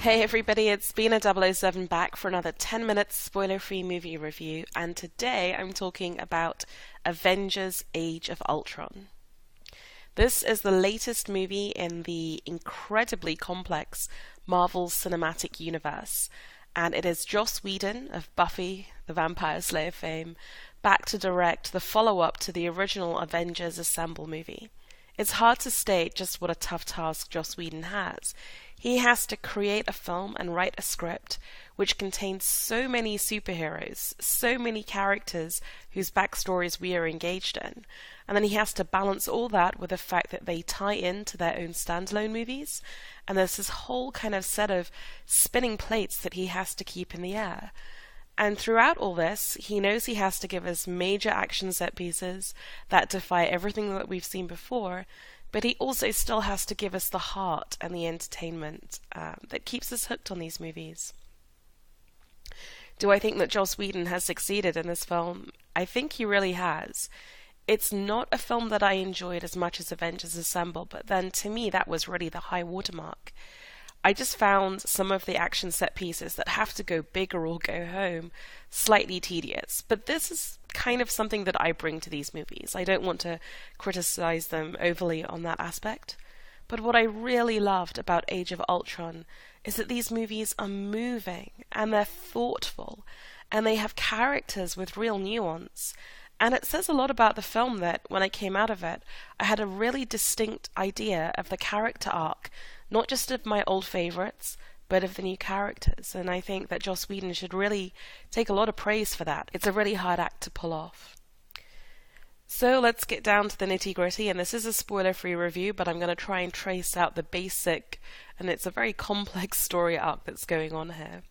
Hey everybody, it's B007 back for another 10 minutes spoiler-free movie review, and today I'm talking about Avengers Age of Ultron. This is the latest movie in the incredibly complex Marvel Cinematic Universe, and it is Joss Whedon of Buffy the Vampire Slayer fame back to direct the follow-up to the original Avengers Assemble movie. It's hard to state just what a tough task Joss Whedon has. He has to create a film and write a script which contains so many superheroes, so many characters whose backstories we are engaged in, and then he has to balance all that with the fact that they tie into their own standalone movies, and there's this whole kind of set of spinning plates that he has to keep in the air. And throughout all this, he knows he has to give us major action set pieces that defy everything that we've seen before, but he also still has to give us the heart and the entertainment that keeps us hooked on these movies. Do I think that Joss Whedon has succeeded in this film? I think he really has. It's not a film that I enjoyed as much as Avengers Assemble, but then to me that was really the high watermark. I just found some of the action set pieces that have to go big or go home slightly tedious. But this is kind of something that I bring to these movies. I don't want to criticize them overly on that aspect. But what I really loved about Age of Ultron is that these movies are moving and they're thoughtful and they have characters with real nuance. And it says a lot about the film that when I came out of it, I had a really distinct idea of the character arc, not just of my old favourites, but of the new characters. And I think that Joss Whedon should really take a lot of praise for that. It's a really hard act to pull off. So let's get down to the nitty-gritty, and this is a spoiler-free review, but I'm going to try and trace out the basic, and it's a very complex story arc that's going on here.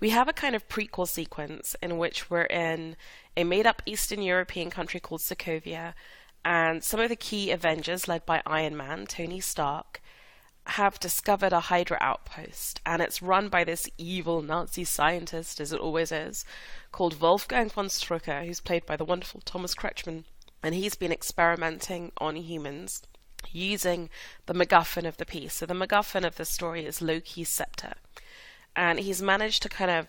We have a kind of prequel sequence in which we're in a made-up Eastern European country called Sokovia, and some of the key Avengers, led by Iron Man, Tony Stark, have discovered a Hydra outpost, and it's run by this evil Nazi scientist, as it always is, called Wolfgang von Strucker, who's played by the wonderful Thomas Kretschmann, and he's been experimenting on humans using the MacGuffin of the piece. So the MacGuffin of the story is Loki's scepter, and he's managed to kind of,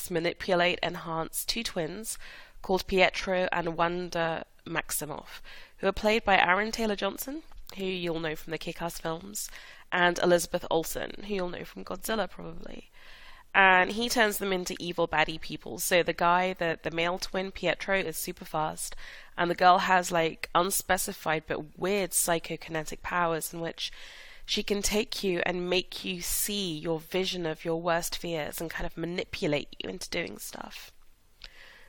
manipulate, enhance two twins called Pietro and Wanda Maximoff, who are played by Aaron Taylor-Johnson, who you'll know from the Kick-Ass films, and Elizabeth Olsen, who you'll know from Godzilla probably. And he turns them into evil baddie people. So the guy, the male twin Pietro, is super fast, and the girl has like unspecified but weird psychokinetic powers in which she can take you and make you see your vision of your worst fears and kind of manipulate you into doing stuff.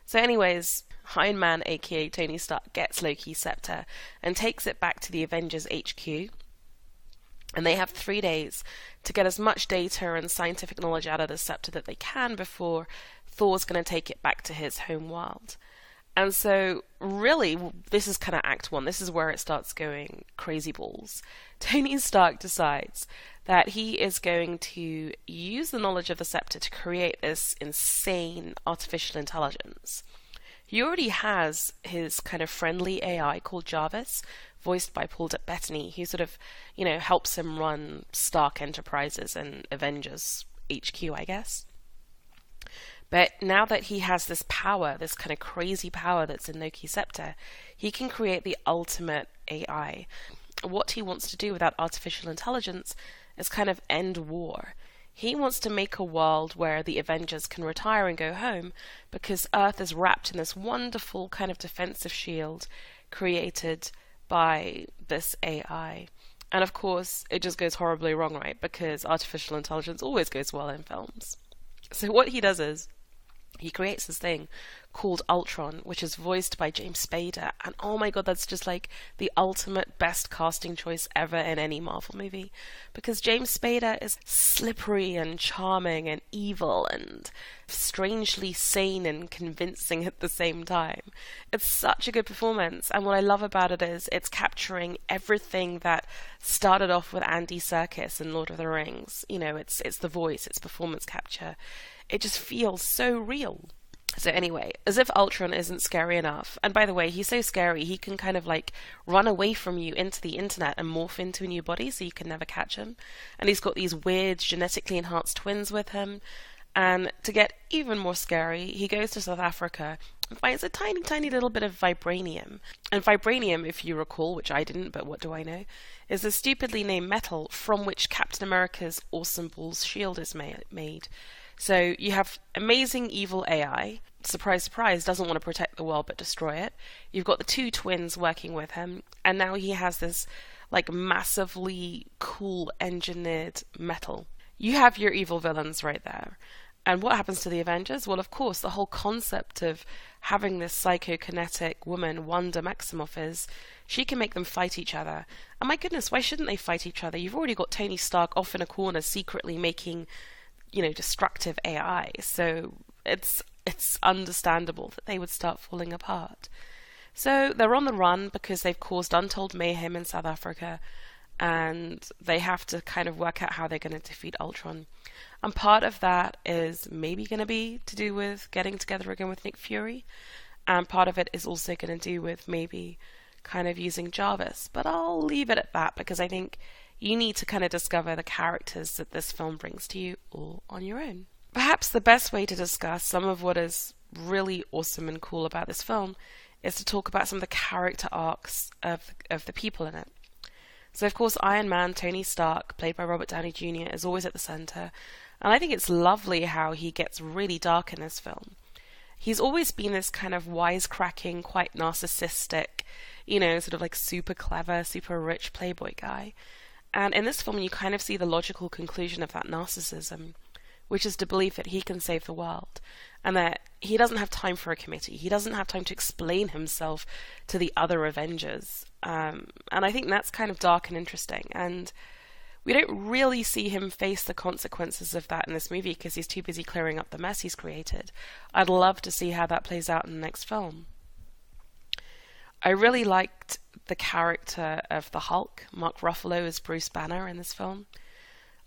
So anyways, Iron Man, aka Tony Stark, gets Loki's scepter and takes it back to the Avengers HQ, and they have 3 days to get as much data and scientific knowledge out of the scepter that they can before Thor's going to take it back to his home world. And so, really, this is kind of Act 1. This is where it starts going crazy balls. Tony Stark decides that he is going to use the knowledge of the scepter to create this insane artificial intelligence. He already has his kind of friendly AI called Jarvis, voiced by Bettany, who sort of, helps him run Stark Enterprises and Avengers HQ, I guess. But now that he has this power, this kind of crazy power that's in Loki's scepter, he can create the ultimate AI. What he wants to do with that artificial intelligence is kind of end war. He wants to make a world where the Avengers can retire and go home because Earth is wrapped in this wonderful kind of defensive shield created by this AI. And of course, it just goes horribly wrong, right? Because artificial intelligence always goes well in films. So what he does is, he creates this thing called Ultron, which is voiced by James Spader, and oh my god, that's just like the ultimate best casting choice ever in any Marvel movie, because James Spader is slippery and charming and evil and strangely sane and convincing at the same time. It's such a good performance, and what I love about it is it's capturing everything that started off with Andy Serkis in Lord of the Rings. It's the voice, it's performance capture. It just feels so real. So anyway, as if Ultron isn't scary enough, and by the way, he's so scary, he can kind of like run away from you into the internet and morph into a new body so you can never catch him. And he's got these weird genetically enhanced twins with him. And to get even more scary, he goes to South Africa and finds a tiny, tiny little bit of vibranium. And vibranium, if you recall, which I didn't, but what do I know, is a stupidly named metal from which Captain America's Awesome Balls shield is made. So you have amazing evil AI, surprise, surprise, doesn't want to protect the world but destroy it. You've got the two twins working with him, and now he has this like massively cool engineered metal. You have your evil villains right there. And what happens to the Avengers? Well, of course, the whole concept of having this psychokinetic woman, Wanda Maximoff, is she can make them fight each other. And my goodness, why shouldn't they fight each other? You've already got Tony Stark off in a corner secretly making, destructive AI. So it's understandable that they would start falling apart. So they're on the run because they've caused untold mayhem in South Africa, and they have to kind of work out how they're going to defeat Ultron. And part of that is maybe going to be to do with getting together again with Nick Fury, and part of it is also going to do with maybe kind of using Jarvis. But I'll leave it at that because I think you need to kind of discover the characters that this film brings to you all on your own. Perhaps the best way to discuss some of what is really awesome and cool about this film is to talk about some of the character arcs of the people in it. So, of course, Iron Man, Tony Stark, played by Robert Downey Jr., is always at the center, and I think it's lovely how he gets really dark in this film. He's always been this kind of wisecracking, quite narcissistic, sort of like super clever, super rich playboy guy. And in this film, you kind of see the logical conclusion of that narcissism, which is to believe that he can save the world, and that he doesn't have time for a committee. He doesn't have time to explain himself to the other Avengers. And I think that's kind of dark and interesting. And we don't really see him face the consequences of that in this movie because he's too busy clearing up the mess he's created. I'd love to see how that plays out in the next film. I really liked the character of the Hulk, Mark Ruffalo as Bruce Banner in this film.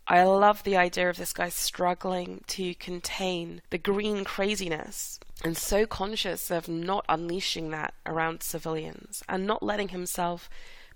I love the idea of this guy struggling to contain the green craziness and so conscious of not unleashing that around civilians and not letting himself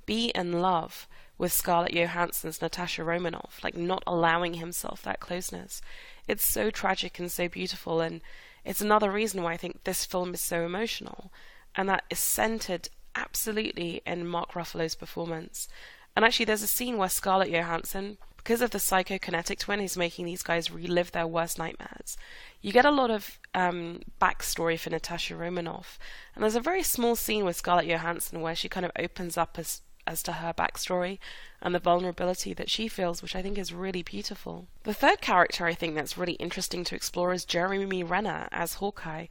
be in love with Scarlett Johansson's Natasha Romanoff, like not allowing himself that closeness. It's so tragic and so beautiful, and it's another reason why I think this film is so emotional, and that is centered absolutely in Mark Ruffalo's performance. And actually there's a scene where Scarlett Johansson, because of the psychokinetic twin who's making these guys relive their worst nightmares, you get a lot of backstory for Natasha Romanoff. And there's a very small scene with Scarlett Johansson where she kind of opens up as to her backstory and the vulnerability that she feels, which I think is really beautiful. The third character I think that's really interesting to explore is Jeremy Renner as Hawkeye,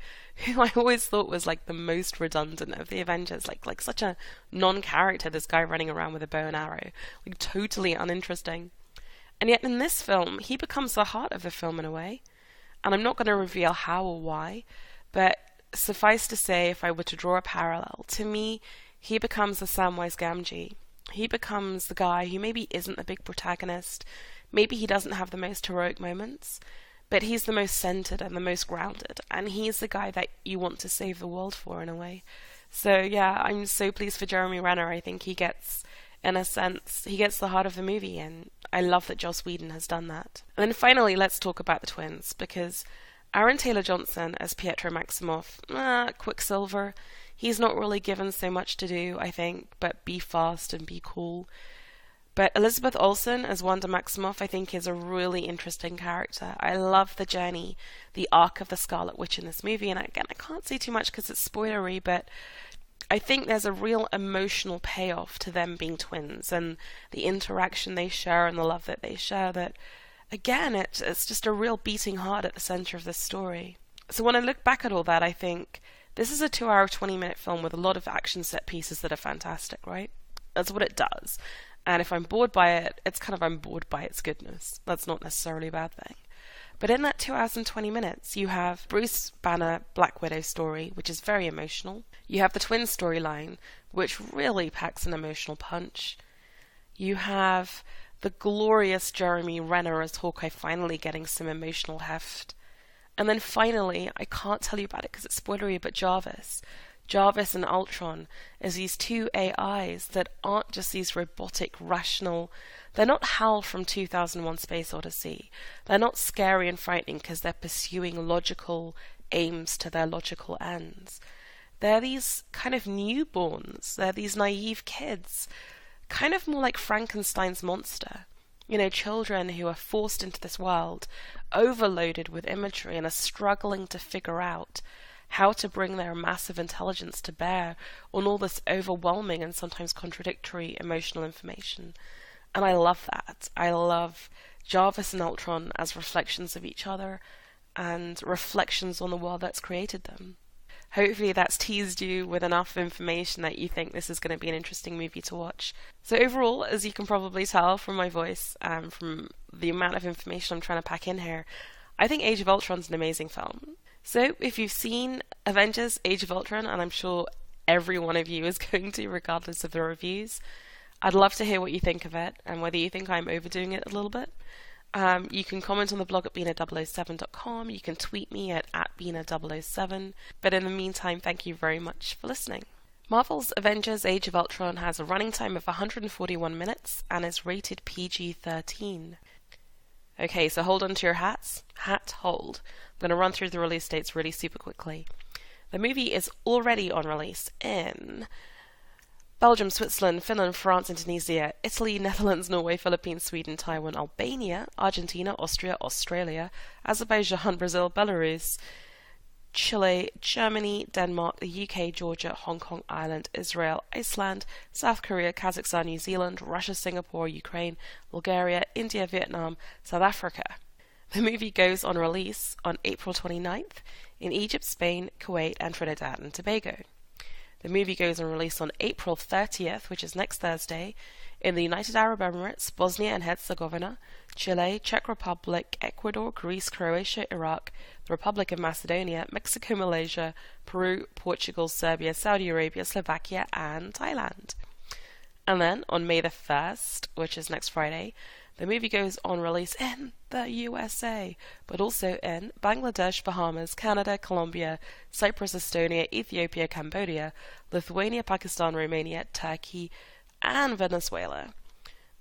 who I always thought was like the most redundant of the Avengers, like such a non-character, this guy running around with a bow and arrow, like totally uninteresting. And yet in this film, he becomes the heart of the film in a way. And I'm not going to reveal how or why, but suffice to say, if I were to draw a parallel, to me, he becomes the Samwise Gamgee. He becomes the guy who maybe isn't the big protagonist, maybe he doesn't have the most heroic moments, but he's the most centered and the most grounded, and he's the guy that you want to save the world for in a way. So yeah, I'm so pleased for Jeremy Renner. I think he gets, in a sense, he gets the heart of the movie, and I love that Joss Whedon has done that. And then finally, let's talk about the twins, because Aaron Taylor-Johnson as Pietro Maximoff, Quicksilver, he's not really given so much to do, I think, but be fast and be cool. But Elizabeth Olsen as Wanda Maximoff, I think, is a really interesting character. I love the journey, the arc of the Scarlet Witch in this movie, and again, I can't say too much because it's spoilery, but I think there's a real emotional payoff to them being twins and the interaction they share and the love that they share that, again, it's just a real beating heart at the center of this story. So when I look back at all that, I think this is a 2-hour, 20-minute film with a lot of action set pieces that are fantastic, right? That's what it does. And if I'm bored by it, I'm bored by its goodness. That's not necessarily a bad thing. But in that 2 hours and 20 minutes, you have Bruce Banner, Black Widow story, which is very emotional. You have the twin storyline, which really packs an emotional punch. You have the glorious Jeremy Renner as Hawkeye finally getting some emotional heft. And then finally, I can't tell you about it because it's spoilery, but Jarvis and Ultron is these two AIs that aren't just these robotic, rational. They're not HAL from 2001 Space Odyssey. They're not scary and frightening because they're pursuing logical aims to their logical ends. They're these kind of newborns. They're these naive kids, kind of more like Frankenstein's monster. You know, children who are forced into this world, overloaded with imagery, and are struggling to figure out how to bring their massive intelligence to bear on all this overwhelming and sometimes contradictory emotional information. And I love that. I love Jarvis and Ultron as reflections of each other and reflections on the world that's created them. Hopefully that's teased you with enough information that you think this is going to be an interesting movie to watch. So overall, as you can probably tell from my voice, from the amount of information I'm trying to pack in here, I think Age of Ultron's an amazing film. So if you've seen Avengers Age of Ultron, and I'm sure every one of you is going to regardless of the reviews, I'd love to hear what you think of it and whether you think I'm overdoing it a little bit. You can comment on the blog at b007.com. You can tweet me at b007. But in the meantime, thank you very much for listening. Marvel's Avengers Age of Ultron has a running time of 141 minutes and is rated PG-13. Okay, so hold on to your hats. Hat hold. I'm going to run through the release dates really super quickly. The movie is already on release in Belgium, Switzerland, Finland, France, Indonesia, Italy, Netherlands, Norway, Philippines, Sweden, Taiwan, Albania, Argentina, Austria, Australia, Azerbaijan, Brazil, Belarus, Chile, Germany, Denmark, the UK, Georgia, Hong Kong, Ireland, Israel, Iceland, South Korea, Kazakhstan, New Zealand, Russia, Singapore, Ukraine, Bulgaria, India, Vietnam, South Africa. The movie goes on release on April 29th in Egypt, Spain, Kuwait, and Trinidad and Tobago. The movie goes on release on April 30th, which is next Thursday, in the United Arab Emirates, Bosnia and Herzegovina, Chile, Czech Republic, Ecuador, Greece, Croatia, Iraq, the Republic of Macedonia, Mexico, Malaysia, Peru, Portugal, Serbia, Saudi Arabia, Slovakia, and Thailand. And then on May the 1st, which is next Friday, the movie goes on release in the USA, but also in Bangladesh, Bahamas, Canada, Colombia, Cyprus, Estonia, Ethiopia, Cambodia, Lithuania, Pakistan, Romania, Turkey, and Venezuela.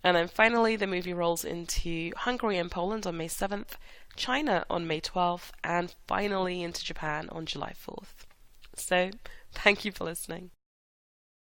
And then finally, the movie rolls into Hungary and Poland on May 7th, China on May 12th, and finally into Japan on July 4th. So, thank you for listening.